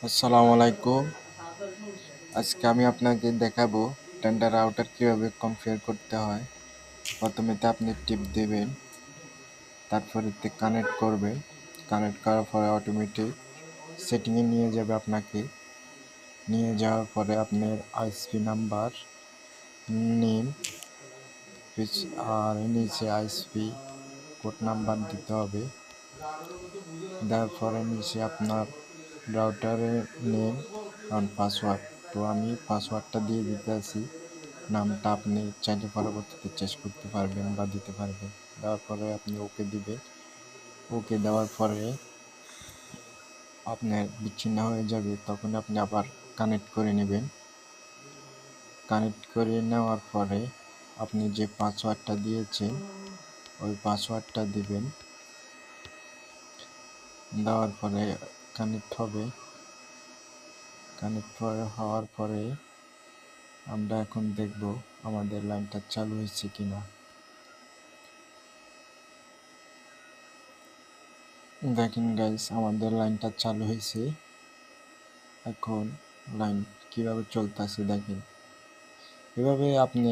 আসসালামু আলাইকুম। আজকে আমি আপনাকে দেখাবো টেন্ডার রাউটার কিভাবে কনফিগার করতে হয়। প্রথমেতে আপনি টিপ দেবেন, তারপরে কানেক্ট করবেন। কানেক্ট করার পরে অটোমেটিক সেটিংয়ে নিয়ে যাবে আপনাকে। নিয়ে যাওয়ার পরে আপনার আইএসপি নাম্বার, নেম আর নিচে আইএসপি কোড নাম্বার দিতে হবে। দেওয়ার পরে নিচে আপনার রাউটারের নেম আর পাসওয়ার্ড। তো আমি পাসওয়ার্ডটা দিয়ে দিতেছি। নামটা আপনি চাইলে পরবর্তীতে চেঞ্জ করতে পারবেন বা দিতে পারবেন। দেওয়ার পরে আপনি ওকে দিবেন। ওকে দেওয়ার পরে আপনার বিচ্ছিন্ন হয়ে যাবে, তখন আপনি আবার কানেক্ট করে নেবেন। কানেক্ট করে নেওয়ার পরে আপনি যে পাসওয়ার্ডটা দিয়েছেন ওই পাসওয়ার্ডটা দিবেন। দেওয়ার পরে কানেক্ট হবে। কানেক্ট হওয়ার পরে আমরা এখন দেখব আমাদের লাইনটা চালু হয়েছে কিনা। দেখেন গাইস, আমাদের লাইনটা চালু হয়েছে। এখন লাইন কিভাবে চলতেছে দেখেন। এভাবে আপনি